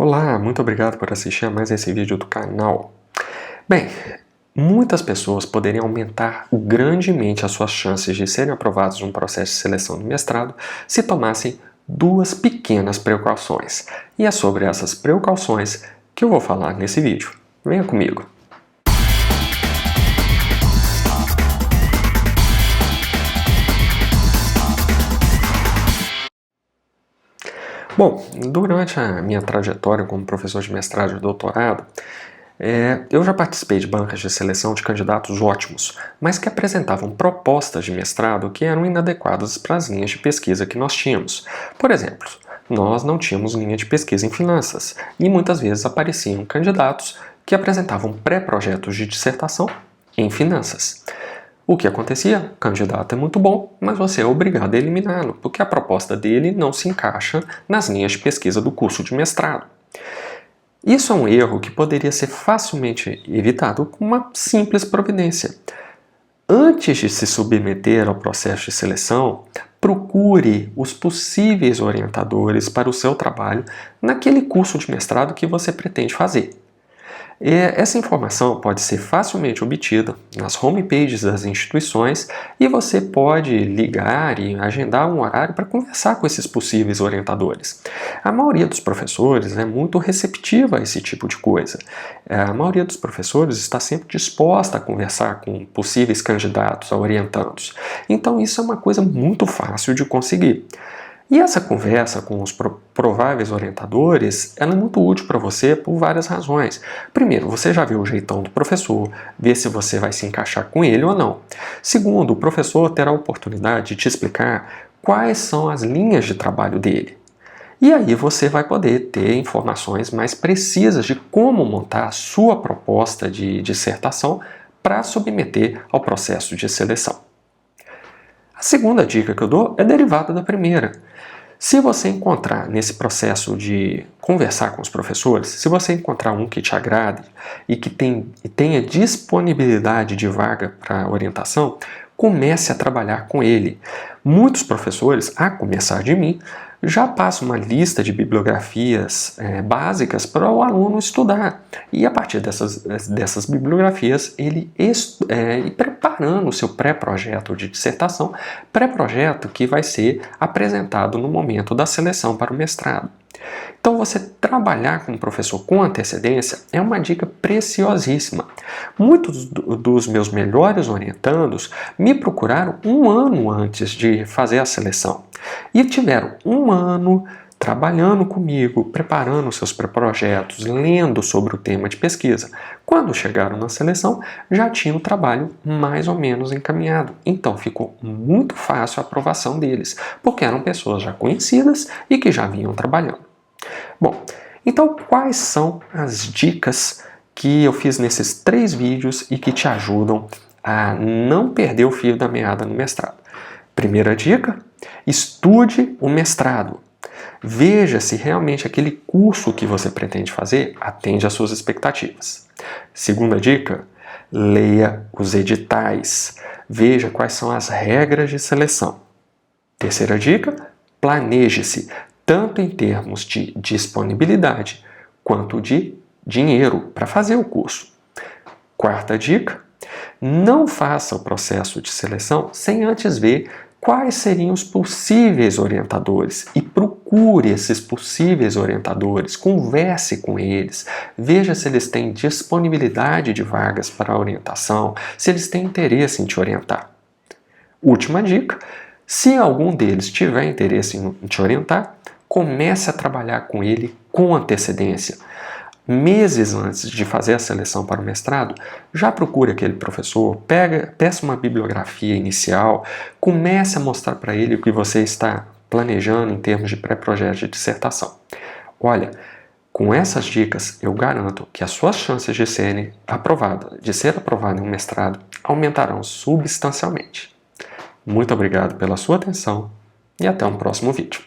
Olá, muito obrigado por assistir a mais esse vídeo do canal. Bem, muitas pessoas poderiam aumentar grandemente as suas chances de serem aprovados num processo de seleção do mestrado se tomassem duas pequenas precauções. E é sobre essas precauções que eu vou falar nesse vídeo. Venha comigo. Bom, durante a minha trajetória como professor de mestrado e doutorado, eu já participei de bancas de seleção de candidatos ótimos, mas que apresentavam propostas de mestrado que eram inadequadas para as linhas de pesquisa que nós tínhamos. Por exemplo, nós não tínhamos linha de pesquisa em finanças, e muitas vezes apareciam candidatos que apresentavam pré-projetos de dissertação em finanças. O que acontecia? O candidato é muito bom, mas você é obrigado a eliminá-lo, porque a proposta dele não se encaixa nas linhas de pesquisa do curso de mestrado. Isso é um erro que poderia ser facilmente evitado com uma simples providência. Antes de se submeter ao processo de seleção, procure os possíveis orientadores para o seu trabalho naquele curso de mestrado que você pretende fazer. Essa informação pode ser facilmente obtida nas homepages das instituições e você pode ligar e agendar um horário para conversar com esses possíveis orientadores. A maioria dos professores é muito receptiva a esse tipo de coisa. A maioria dos professores está sempre disposta a conversar com possíveis candidatos a orientandos. Então isso é uma coisa muito fácil de conseguir. E essa conversa com os prováveis orientadores ela é muito útil para você por várias razões. Primeiro, você já viu o jeitão do professor, vê se você vai se encaixar com ele ou não. Segundo, o professor terá a oportunidade de te explicar quais são as linhas de trabalho dele. E aí você vai poder ter informações mais precisas de como montar a sua proposta de dissertação para submeter ao processo de seleção. A segunda dica que eu dou é derivada da primeira. Se você encontrar nesse processo de conversar com os professores, se você encontrar um que te agrade e que tenha disponibilidade de vaga para orientação, comece a trabalhar com ele. Muitos professores, a começar de mim, já passam uma lista de bibliografias básicas para o aluno estudar. E a partir dessas bibliografias, ele ir preparando o seu pré-projeto de dissertação, pré-projeto que vai ser apresentado no momento da seleção para o mestrado. Então você trabalhar com o professor com antecedência é uma dica preciosíssima. Muitos dos meus melhores orientandos me procuraram um ano antes de fazer a seleção e tiveram um ano trabalhando comigo, preparando seus pré-projetos, lendo sobre o tema de pesquisa. Quando chegaram na seleção, já tinham o trabalho mais ou menos encaminhado. Então ficou muito fácil a aprovação deles, porque eram pessoas já conhecidas e que já vinham trabalhando. Bom, então quais são as dicas que eu fiz nesses 3 vídeos e que te ajudam a não perder o fio da meada no mestrado? Primeira dica, estude o mestrado. Veja se realmente aquele curso que você pretende fazer atende às suas expectativas. Segunda dica, leia os editais. Veja quais são as regras de seleção. Terceira dica, planeje-se, tanto em termos de disponibilidade quanto de dinheiro para fazer o curso. Quarta dica, não faça o processo de seleção sem antes ver quais seriam os possíveis orientadores e procure esses possíveis orientadores, converse com eles, veja se eles têm disponibilidade de vagas para orientação, se eles têm interesse em te orientar. Última dica, se algum deles tiver interesse em te orientar, comece a trabalhar com ele com antecedência. Meses antes de fazer a seleção para o mestrado, já procure aquele professor, peça uma bibliografia inicial, comece a mostrar para ele o que você está planejando em termos de pré-projeto de dissertação. Olha, com essas dicas, eu garanto que as suas chances de ser aprovado em um mestrado aumentarão substancialmente. Muito obrigado pela sua atenção e até um próximo vídeo.